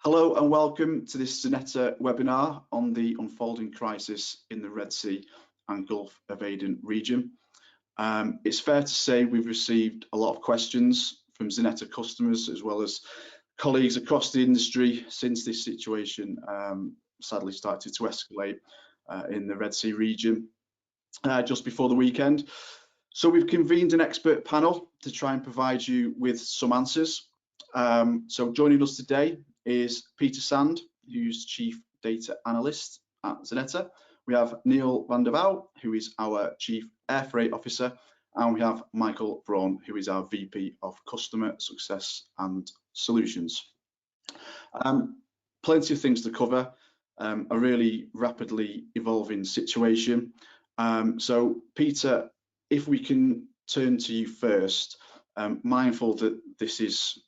Hello and welcome to this Zeneta webinar on the unfolding crisis in the Red Sea and Gulf of Aden region. It's fair to say we've received a lot of questions from Zeneta customers as well as colleagues across the industry since this situation sadly started to escalate in the Red Sea region just before the weekend. So we've convened an expert panel to try and provide you with some answers. So joining us today is Peter Sand, who's Chief Data Analyst at Zeneta. We have Niall van der Wouw, who is our Chief Air Freight Officer, and we have Michael Braun, who is our VP of Customer Success and Solutions. Plenty of things to cover, a really rapidly evolving situation. So Peter, if we can turn to you first, mindful that this is,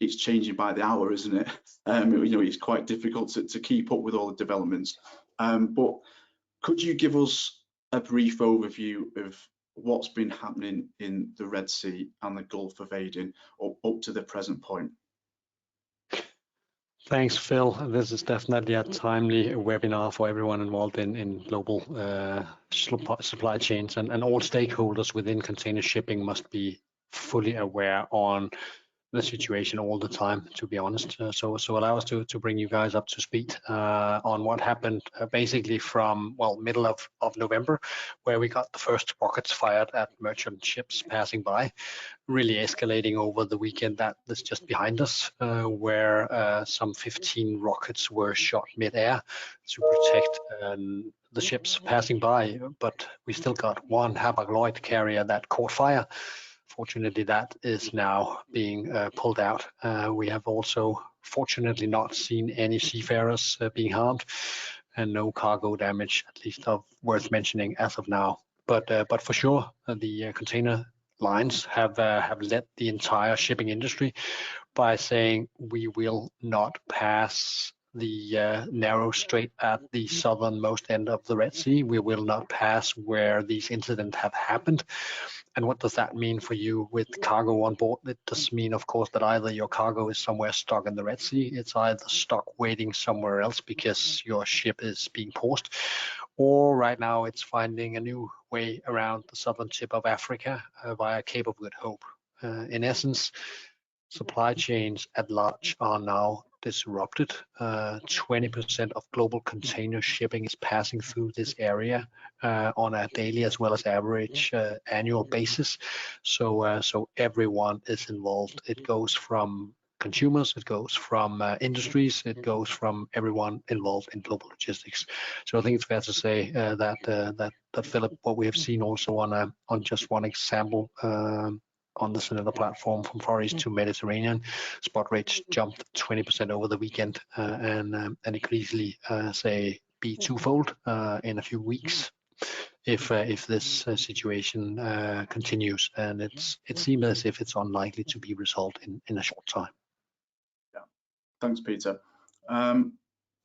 it's changing by the hour, isn't it? It's quite difficult to keep up with all the developments. But could you give us a brief overview of what's been happening in the Red Sea and the Gulf of Aden up to the present point? Thanks, Phil. This is definitely a timely webinar for everyone involved in global supply chains, and all stakeholders within container shipping must be fully aware on the situation all the time, to be honest. So allow us to bring you guys up to speed on what happened basically from, well, middle of November, where we got the first rockets fired at merchant ships passing by, really escalating over the weekend that is just behind us, where some 15 rockets were shot mid-air to protect the ships passing by. But we still got one Hapag-Lloyd carrier that caught fire. Fortunately, that is now being pulled out. We have also, fortunately, not seen any seafarers being harmed, and no cargo damage, at least of worth mentioning as of now. But for sure, the container lines have led the entire shipping industry by saying we will not pass the narrow strait at the southernmost end of the Red Sea. We will not pass where these incidents have happened. And what does that mean for you with cargo on board? It does mean, of course, that either your cargo is somewhere stuck in the Red Sea, it's either stuck waiting somewhere else because your ship is being paused, or right now it's finding a new way around the southern tip of Africa via Cape of Good Hope. In essence, supply chains at large are now disrupted. 20% of global container shipping is passing through this area on a daily as well as average annual basis. So everyone is involved. It goes from consumers, it goes from industries, it goes from everyone involved in global logistics. So I think it's fair to say that Philip, what we have seen also on just one example, on the Zeneta platform from Far East to Mediterranean, spot rates jumped 20% over the weekend, and it could easily be twofold in a few weeks if this situation continues, and it seems as if it's unlikely to be resolved in a short time. Yeah, thanks, Peter.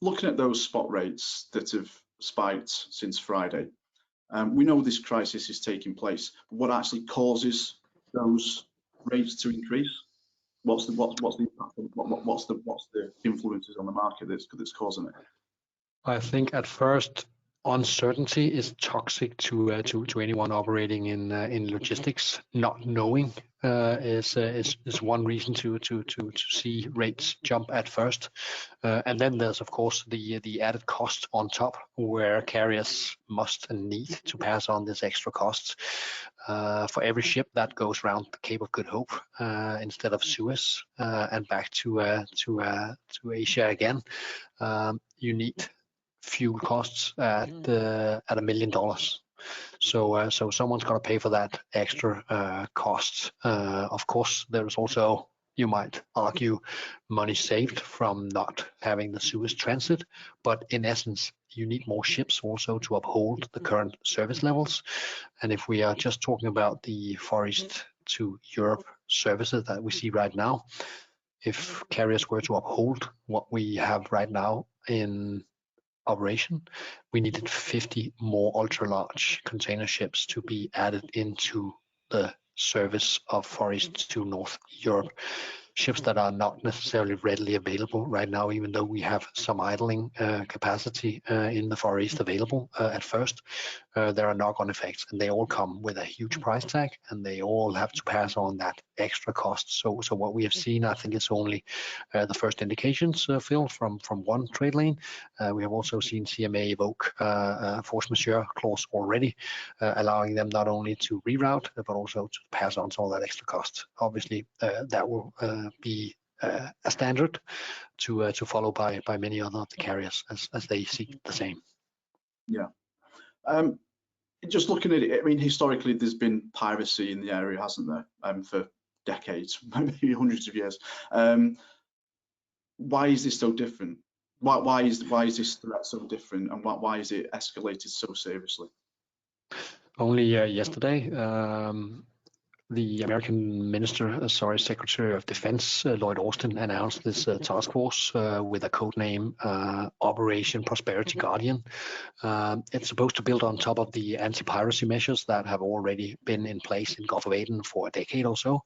Looking at those spot rates that have spiked since Friday, we know this crisis is taking place. What actually causes those rates to increase? What's the influences on the market that's causing it? I think at first, uncertainty is toxic to anyone operating in logistics. Not knowing is one reason to see rates jump at first, and then there's of course the added cost on top, where carriers must and need to pass on this extra costs. For every ship that goes around the Cape of Good Hope instead of Suez and back to Asia again, you need fuel costs at $1 million. So someone's got to pay for that extra cost. Of course, there's also, you might argue, money saved from not having the Suez transit, but in essence, you need more ships also to uphold the current service levels. And if we are just talking about the Far East to Europe services that we see right now, if carriers were to uphold what we have right now in operation, we needed 50 more ultra-large container ships to be added into the service of Far East to North Europe. ships that are not necessarily readily available right now, even though we have some idling capacity in the Far East available at first. There are knock-on effects, and they all come with a huge price tag, and they all have to pass on that extra cost. So what we have seen, I think, is only the first indications, Phil, from one trade lane. We have also seen CMA evoke force majeure clause already, allowing them not only to reroute but also to pass on all that extra cost. Obviously, that will be a standard to follow by many other of the carriers as they seek the same. Yeah. Just looking at it, I mean, historically, there's been piracy in the area, hasn't there, for decades, maybe hundreds of years. Why is this so different? Why is this threat so different, and why is it escalated so seriously? Only yesterday, the American Secretary of Defense, Lloyd Austin, announced this task force with a code name Operation Prosperity Guardian. It's supposed to build on top of the anti-piracy measures that have already been in place in Gulf of Aden for a decade or so,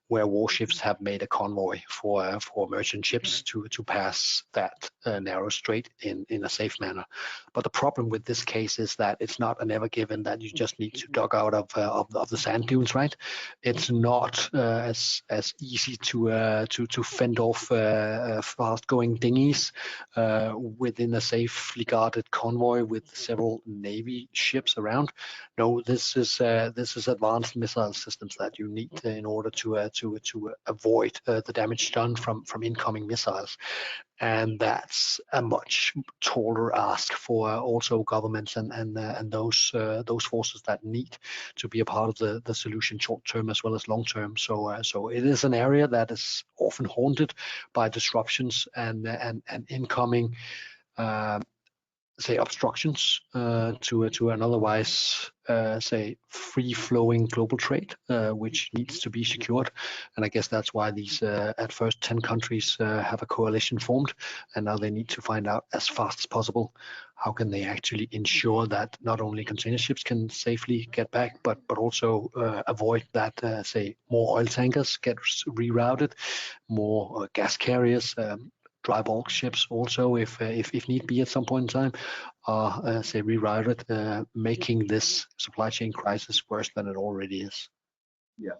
where warships have made a convoy for merchant ships to pass that narrow strait in a safe manner. But the problem with this case is that it's not a never given that you just need to dug out of the sand dunes, right? It's not as easy to fend off fast-going dinghies within a safely guarded convoy with several Navy ships around. No, this is advanced missile systems that you need in order to avoid the damage done from incoming missiles. And that's a much taller ask for also governments and those forces that need to be a part of the solution, short term as well as long term. So it is an area that is often haunted by disruptions and incoming say obstructions to an otherwise say free-flowing global trade, which needs to be secured. And I guess that's why these at first 10 countries have a coalition formed, and now they need to find out as fast as possible how can they actually ensure that not only container ships can safely get back, but also avoid that say more oil tankers get rerouted, more gas carriers, dry bulk ships also, if need be at some point in time, are say rerouted, making this supply chain crisis worse than it already is. Yeah,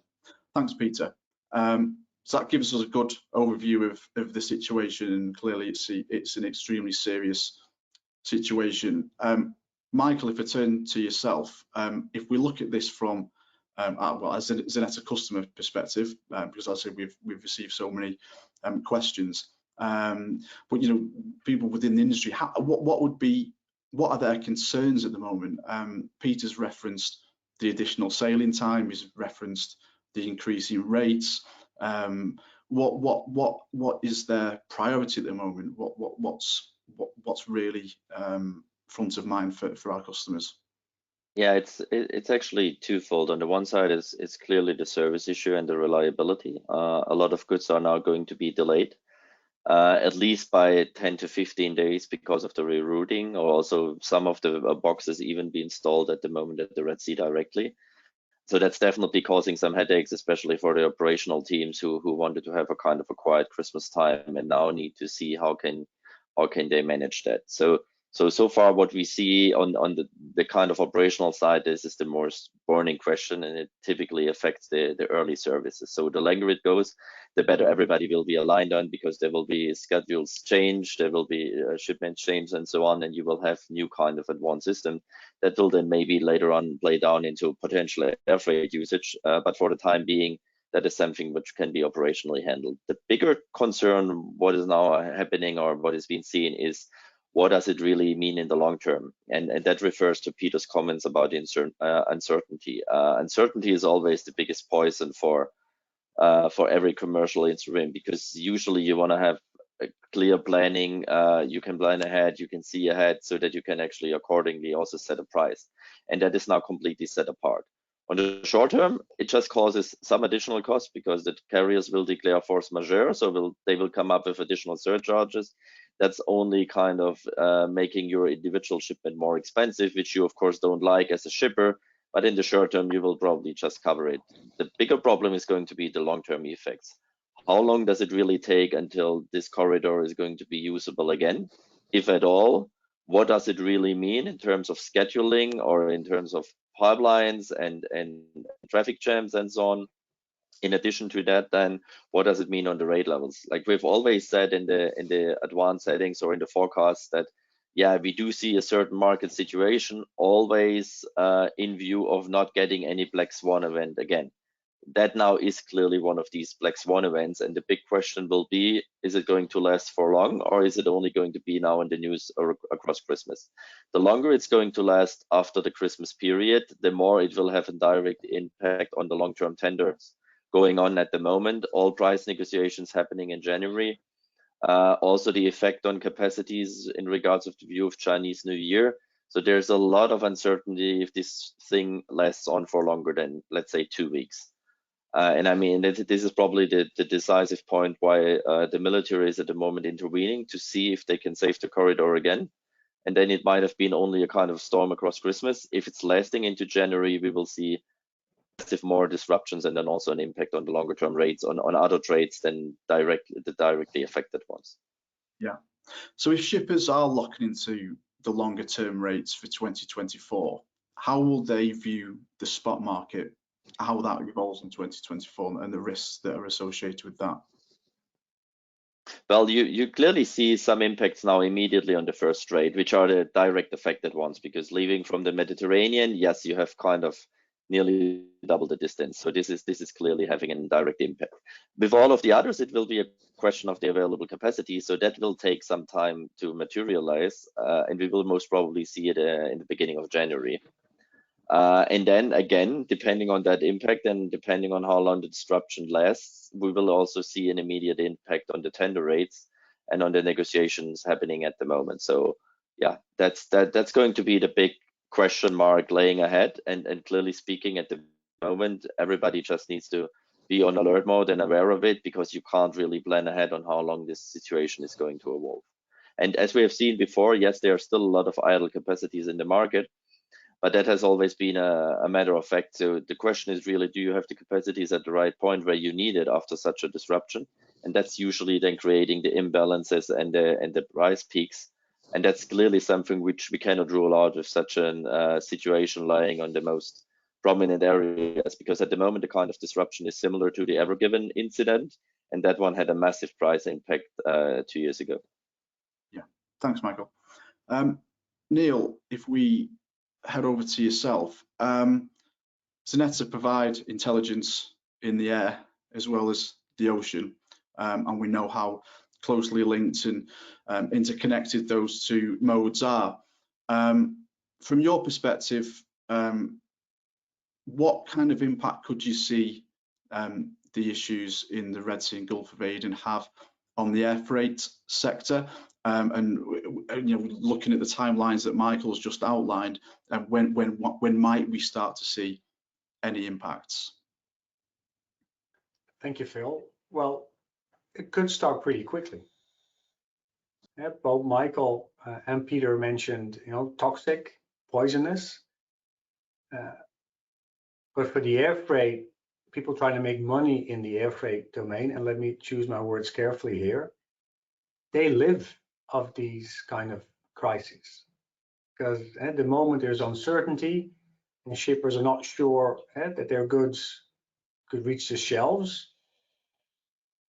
thanks, Peter. So that gives us a good overview of the situation, and clearly it's an extremely serious situation. Michael, if I turn to yourself, if we look at this from well, as a Xeneta customer perspective, because as I say we've received so many questions. But you know, people within the industry, what are their concerns at the moment? Peter's referenced the additional sailing time. He's referenced the increasing rates. What is their priority at the moment? What's really front of mind for our customers? Yeah, it's actually twofold. On the one side, it's clearly the service issue and the reliability. A lot of goods are now going to be delayed, at least by 10 to 15 days because of the rerouting, or also some of the boxes even be installed at the moment at the Red Sea directly. So that's definitely causing some headaches, especially for the operational teams who wanted to have a kind of a quiet Christmas time and now need to see how can they manage that. So far what we see on the kind of operational side, this is the most burning question, and it typically affects the early services. So the longer it goes, the better everybody will be aligned on, because there will be schedules changed, there will be shipment change and so on, and you will have new kind of advanced system that will then maybe later on play down into potential air freight usage. But for the time being, that is something which can be operationally handled. The bigger concern, what is now happening or what is being seen, is what does it really mean in the long term? And that refers to Peter's comments about uncertainty. Uncertainty is always the biggest poison for every commercial instrument, because usually you want to have a clear planning. You can plan ahead, you can see ahead, so that you can actually accordingly also set a price. And that is now completely set apart. On the short term, it just causes some additional costs because the carriers will declare force majeure, so they will come up with additional surcharges. That's only kind of making your individual shipment more expensive, which you of course don't like as a shipper, but in the short term you will probably just cover it. The bigger problem is going to be the long-term effects. how long does it really take until this corridor is going to be usable again, if at all? What does it really mean in terms of scheduling or in terms of pipelines and traffic jams and so on? In addition to that, then what does it mean on the rate levels? Like we've always said in the advanced settings or in the forecast that, yeah, we do see a certain market situation always in view of not getting any black swan event again. That now is clearly one of these black swan events, and the big question will be, is it going to last for long, or is it only going to be now in the news or across Christmas? The longer it's going to last after the Christmas period, the more it will have a direct impact on the long-term tenders going on at the moment, all price negotiations happening in January. Also the effect on capacities in regards of the view of Chinese New Year. So there's a lot of uncertainty if this thing lasts on for longer than, let's say, 2 weeks. And I mean, this is probably the decisive point why the military is at the moment intervening to see if they can save the corridor again. And then it might have been only a kind of storm across Christmas. If it's lasting into January, we will see more disruptions and then also an impact on the longer term rates on other trades than the directly affected ones. Yeah. So if shippers are locking into the longer term rates for 2024, how will they view the spot market, how that evolves in 2024 and the risks that are associated with that? Well, you clearly see some impacts now immediately on the first trade, which are the direct affected ones, because leaving from the Mediterranean, yes, you have kind of nearly double the distance. So this is clearly having an indirect impact. With all of the others, it will be a question of the available capacity. So that will take some time to materialize, and we will most probably see it in the beginning of January. And then again, depending on that impact and depending on how long the disruption lasts, we will also see an immediate impact on the tender rates and on the negotiations happening at the moment. So yeah, that's going to be the big question mark laying ahead. And clearly speaking, at the moment, everybody just needs to be on alert mode and aware of it, because you can't really plan ahead on how long this situation is going to evolve. And as we have seen before, yes, there are still a lot of idle capacities in the market, but that has always been a matter of fact. So the question is really, do you have the capacities at the right point where you need it after such a disruption? And that's usually then creating the imbalances and the price peaks. And that's clearly something which we cannot rule out with such a situation lying on the most prominent areas, because at the moment the kind of disruption is similar to the Ever Given incident, and that one had a massive price impact 2 years ago. Yeah, thanks, Michael. Niall, if we head over to yourself, Xeneta provide intelligence in the air as well as the ocean, and we know how closely linked and interconnected those two modes are. From your perspective, what kind of impact could you see the issues in the Red Sea and Gulf of Aden have on the air freight sector? And you know, looking at the timelines that Michael's just outlined, and when might we start to see any impacts? Thank you, Phil. Well, it could start pretty quickly. Yeah, both Michael and Peter mentioned, you know, toxic, poisonous. But for the air freight, people trying to make money in the air freight domain, and let me choose my words carefully here, they live of these kind of crises. Because at the moment there's uncertainty and shippers are not sure that their goods could reach the shelves.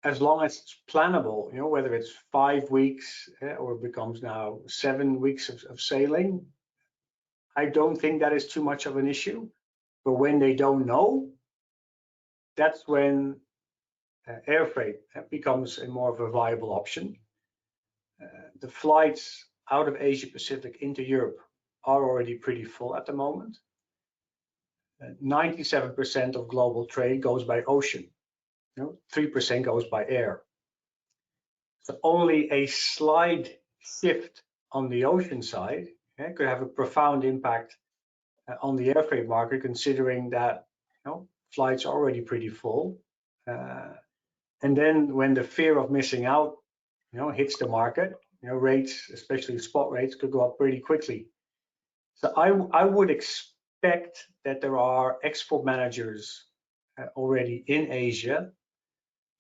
As long as it's plannable, you know, whether it's 5 weeks or it becomes now 7 weeks of sailing, I don't think that is too much of an issue. But when they don't know, that's when air freight becomes a more of a viable option. The flights out of Asia Pacific into Europe are already pretty full at the moment. 97% of global trade goes by ocean. You know, 3% goes by air. So only a slight shift on the ocean side could have a profound impact on the air freight market, considering that, you know, flights are already pretty full. And then when the fear of missing out, you know, hits the market, you know, rates, especially spot rates, could go up pretty quickly. So I would expect that there are export managers already in Asia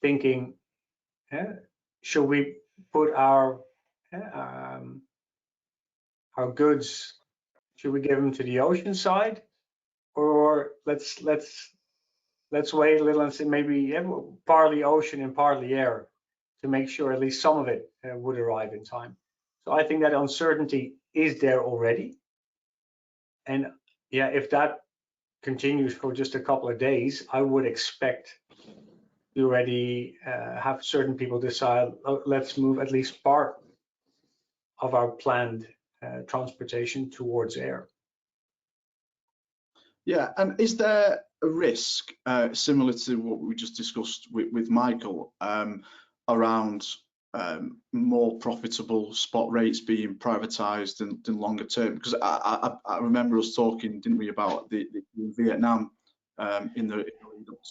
thinking, should we put our goods, should we give them to the ocean side, or let's wait a little and see, maybe partly ocean and partly air, to make sure at least some of it would arrive in time. So I think that uncertainty is there already, and yeah, if that continues for just a couple of days, I would expect to already have certain people decide, oh, let's move at least part of our planned transportation towards air. Yeah, and is there a risk similar to what we just discussed with Michael around more profitable spot rates being privatized than longer term? Because I remember us talking, didn't we, about the Vietnam in the lead up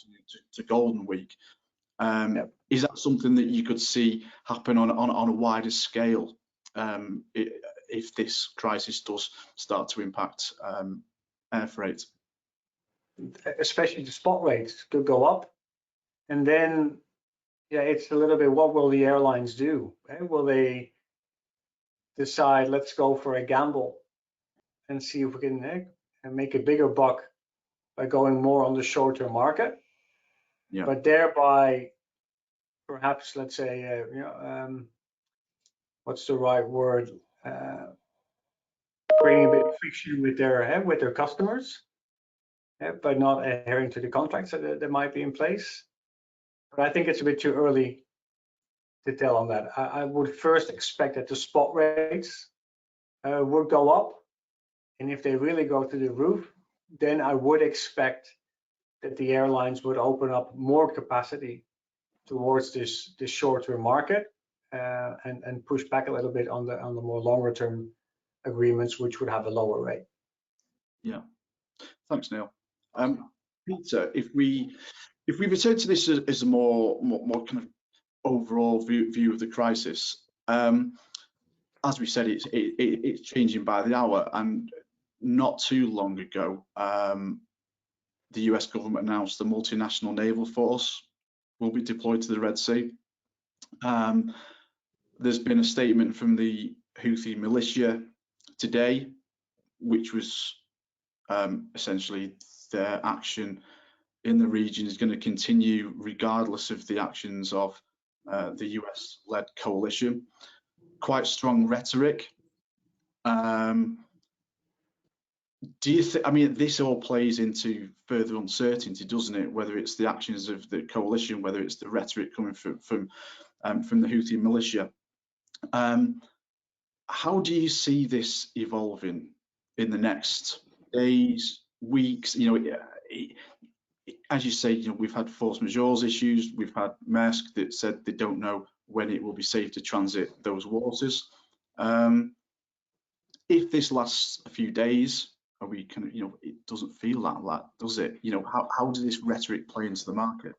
to Golden Week. Yep. Is that something that you could see happen on a wider scale if this crisis does start to impact air freight? Especially the spot rates could go up, and then yeah, it's a little bit, what will the airlines do? Will they decide, let's go for a gamble and see if we can make a bigger buck by going more on the short-term market, yeah, but thereby perhaps, let's say, what's the right word, bringing a bit of friction with their customers, by not adhering to the contracts that might be in place. But I think it's a bit too early to tell on that. I would first expect that the spot rates would go up, and if they really go to the roof, then I would expect that the airlines would open up more capacity towards this short-term market and push back a little bit on the more longer-term agreements, which would have a lower rate. Yeah, thanks, Niall. Peter, if we return to this as a more kind of overall view of the crisis, as we said, it's changing by the hour, and not too long ago, the US government announced the multinational naval force will be deployed to the Red Sea. There's been a statement from the Houthi militia today, which was essentially their action in the region is going to continue regardless of the actions of the US-led coalition. Quite strong rhetoric. Do you think? I mean, this all plays into further uncertainty, doesn't it? Whether it's the actions of the coalition, whether it's the rhetoric coming from the Houthi militia. How do you see this evolving in the next days, weeks? You know, as you say, you know, we've had force majeure issues. We've had Maersk that said they don't know when it will be safe to transit those waters. If this lasts a few days, are we kind of, you know, it doesn't feel that, does it? You know, how does this rhetoric play into the market?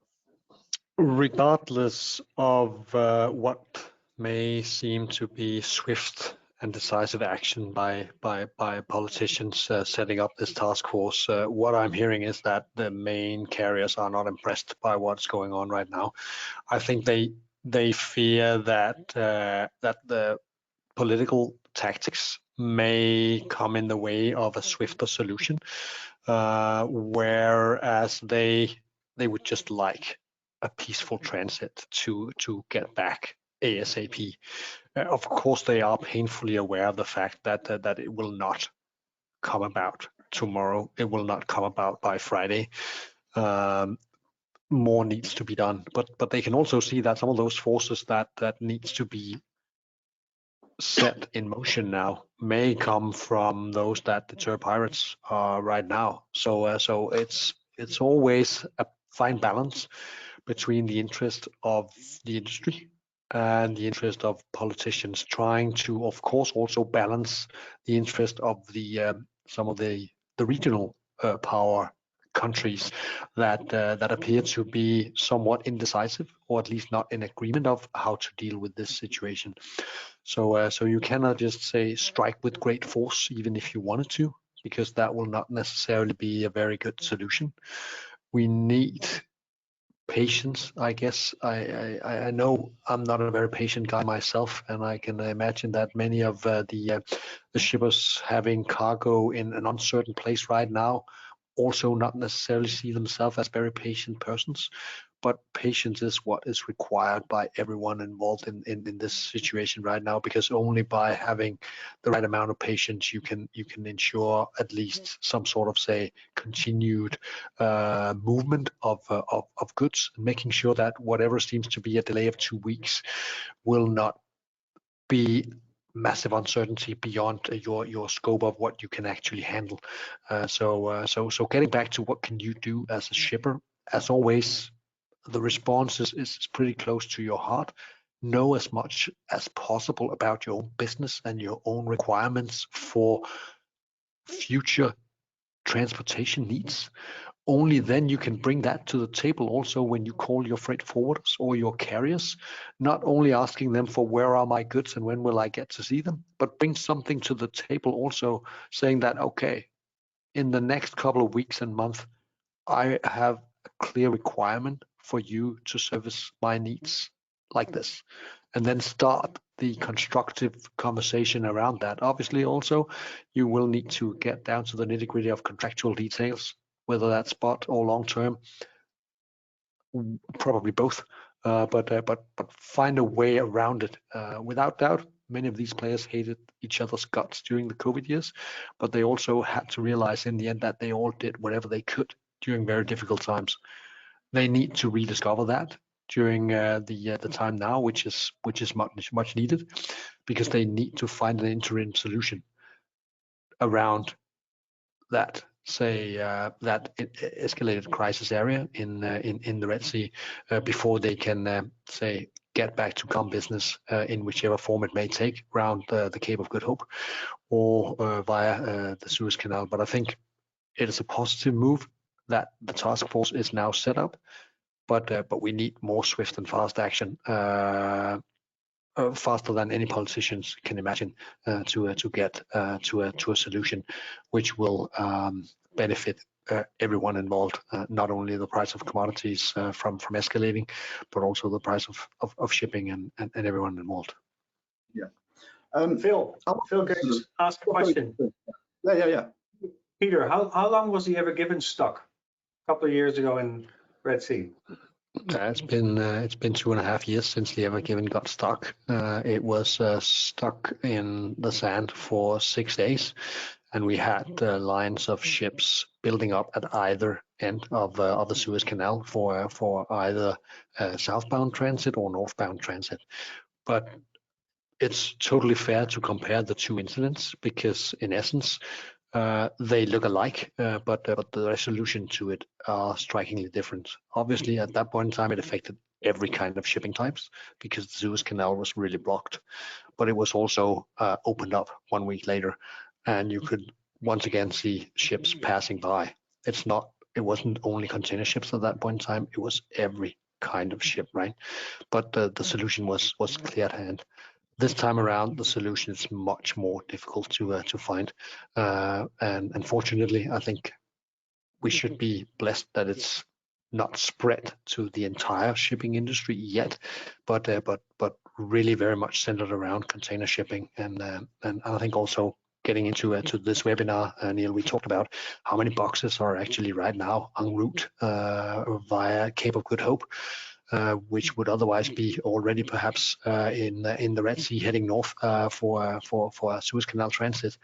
Regardless of what may seem to be swift and decisive action by politicians setting up this task force, what I'm hearing is that the main carriers are not impressed by what's going on right now. I think they fear that that the political tactics may come in the way of a swifter solution, whereas they would just like a peaceful transit to get back ASAP. Of course, they are painfully aware of the fact that it will not come about tomorrow. It will not come about by Friday. More needs to be done, but they can also see that some of those forces that needs to be set in motion now may come from those that deter pirates right now. So it's always a fine balance between the interest of the industry and the interest of politicians, trying to, of course, also balance the interest of the some of the regional power countries that appear to be somewhat indecisive, or at least not in agreement of how to deal with this situation. So you cannot just say strike with great force, even if you wanted to, because that will not necessarily be a very good solution. We need patience, I guess. I know I'm not a very patient guy myself, and I can imagine that many of the shippers having cargo in an uncertain place right now also not necessarily see themselves as very patient persons. But patience is what is required by everyone involved in this situation right now, because only by having the right amount of patience you can ensure at least some sort of, say, continued movement of goods, making sure that whatever seems to be a delay of 2 weeks will not be massive uncertainty beyond your scope of what you can actually handle. So getting back to what can you do as a shipper, as always, the response is pretty close to your heart. Know as much as possible about your own business and your own requirements for future transportation needs. Only then you can bring that to the table also when you call your freight forwarders or your carriers, not only asking them for where are my goods and when will I get to see them, but bring something to the table also saying that, okay, in the next couple of weeks and months, I have a clear requirement for you to service my needs like this, and then start the constructive conversation around that. Obviously, also, you will need to get down to the nitty-gritty of contractual details, whether that's spot or long-term, probably both, but find a way around it. Without doubt, many of these players hated each other's guts during the COVID years, but they also had to realize in the end that they all did whatever they could during very difficult times. They need to rediscover that during the time now, which is much needed, because they need to find an interim solution around that, say, that escalated crisis area in the Red Sea before they can say get back to calm business in whichever form it may take around the Cape of Good Hope or via the Suez Canal. But I think it is a positive move that the task force is now set up, but we need more swift and fast action, faster than any politicians can imagine, to get to a solution which will benefit everyone involved, not only the price of commodities from escalating, but also the price of shipping and everyone involved. Yeah. Phil, can I just ask a question? Yeah. Peter, how long was the Ever Given stuck? A couple of years ago in Red Sea. It's been 2.5 years since the Ever Given got stuck. It was stuck in the sand for 6 days, and we had lines of ships building up at either end of the Suez Canal for either southbound transit or northbound transit. But it's totally fair to compare the two incidents because, in essence, they look alike, but the resolution to it are strikingly different. Obviously, at that point in time, it affected every kind of shipping types because the Suez Canal was really blocked. But it was also opened up 1 week later, and you could once again see ships passing by. It wasn't only container ships at that point in time; it was every kind of ship, right? But the solution was clear at hand. This time around, the solution is much more difficult to find, and unfortunately, I think we should be blessed that it's not spread to the entire shipping industry yet, but really very much centered around container shipping, and I think also getting into this webinar, Niall, we talked about how many boxes are actually right now en route via Cape of Good Hope. Which would otherwise be already perhaps in the Red Sea heading north for Suez Canal transit.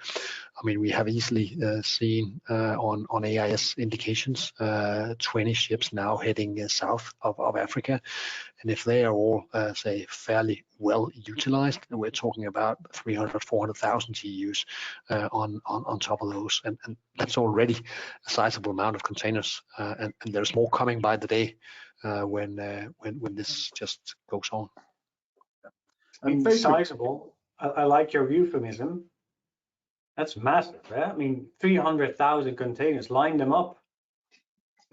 I mean, we have easily seen on AIS indications 20 ships now heading south of Africa, and if they are all say fairly well utilized, we're talking about 300,000-400,000 TEUs on top of those, and that's already a sizable amount of containers, and there's more coming by the day. When this just goes on. I mean, sizable. I like your euphemism. That's massive. Yeah? I mean, 300,000 containers. Line them up.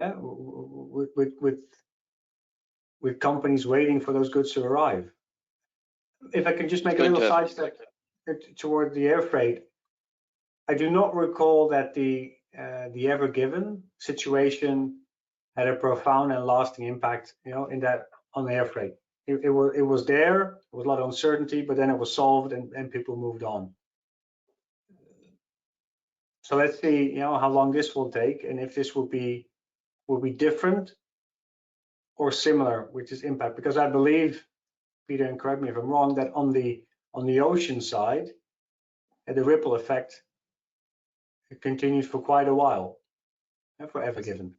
Yeah? With companies waiting for those goods to arrive. If I can just make a little sidestep toward the air freight, I do not recall that the Ever Given situation had a profound and lasting impact, in that on air freight. It was there. There was a lot of uncertainty, but then it was solved and people moved on. So let's see, how long this will take and if this will be different or similar, which is impact. Because I believe, Peter, and correct me if I'm wrong, that on the ocean side, the ripple effect continues for quite a while, forever given.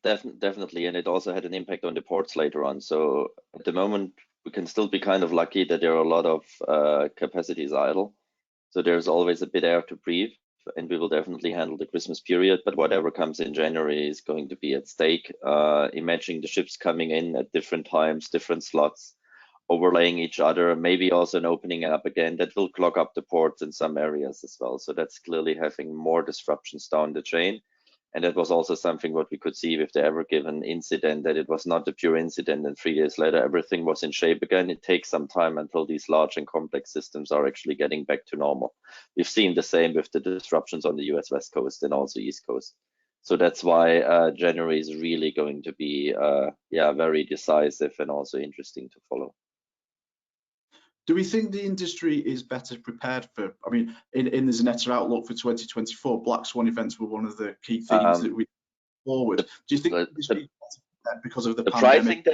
Definitely, and it also had an impact on the ports later on. So at the moment, we can still be kind of lucky that there are a lot of capacities idle. So there's always a bit air to breathe, and we will definitely handle the Christmas period. But whatever comes in January is going to be at stake. Imagining the ships coming in at different times, different slots, overlaying each other, maybe also an opening up again, that will clog up the ports in some areas as well. So that's clearly having more disruptions down the chain. And that was also something what we could see with the Ever Given incident, that it was not a pure incident and 3 days later everything was in shape again. It takes some time until these large and complex systems are actually getting back to normal. We've seen the same with the disruptions on the US West Coast and also East Coast. So that's why January is really going to be very decisive and also interesting to follow. Do we think the industry is better prepared for, I mean, in the Xeneta outlook for 2024, Black Swan events were one of the key themes that we forward. Do you think the industry is better prepared because of the pandemic?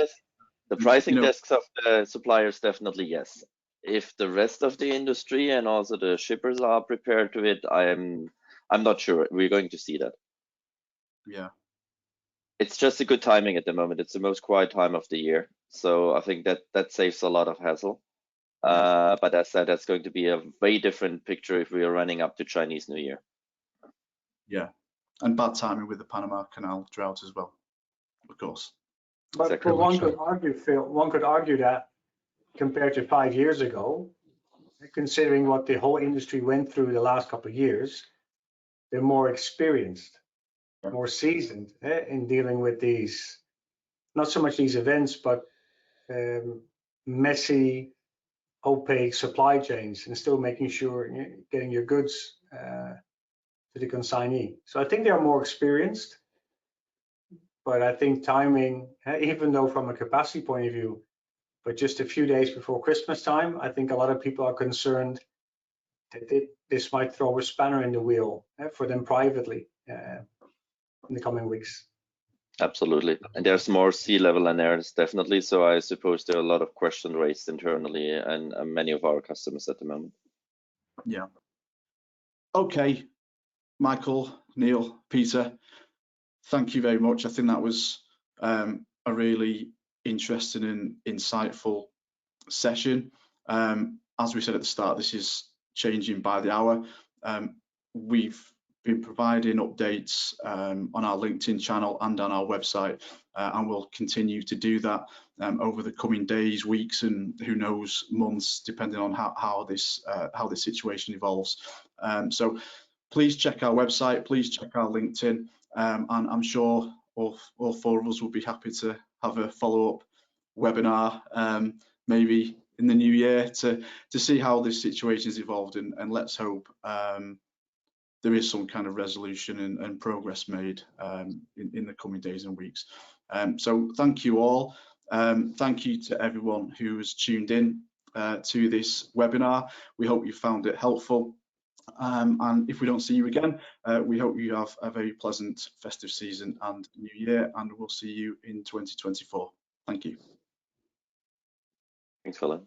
The pricing desks of the suppliers, definitely yes. If the rest of the industry and also the shippers are prepared to it, I'm not sure. We're going to see that. Yeah. It's just a good timing at the moment. It's the most quiet time of the year. So I think that saves a lot of hassle. But as said, that's going to be a very different picture if we are running up to Chinese New Year. Yeah, and bad timing with the Panama Canal drought as well, of course. But Exactly. one could argue, Phil, that compared to 5 years ago, considering what the whole industry went through the last couple of years, they're more experienced, more seasoned in dealing with these, not so much these events, but messy, opaque supply chains, and still making sure you're getting your goods to the consignee. So I think they are more experienced, but I think timing, even though from a capacity point of view, but just a few days before Christmas time, I think a lot of people are concerned that this might throw a spanner in the wheel for them privately in the coming weeks. Absolutely. And there's more sea level analysts, definitely. So I suppose there are a lot of questions raised internally and many of our customers at the moment. Yeah. Okay, Michael, Neil, Peter, thank you very much. I think that was a really interesting and insightful session. As we said at the start, this is changing by the hour. We've been providing updates on our LinkedIn channel and on our website, and we'll continue to do that over the coming days, weeks, and who knows, months, depending on how this situation evolves. So please check our website, please check our LinkedIn, and I'm sure all four of us will be happy to have a follow-up webinar, maybe in the new year, to see how this situation has evolved, and let's hope there is some kind of resolution and progress made in the coming days and weeks. So thank you all. Thank you to everyone who has tuned in to this webinar. We hope you found it helpful. And if we don't see you again, we hope you have a very pleasant festive season and new year, and we'll see you in 2024. Thank you. Thanks, Philip.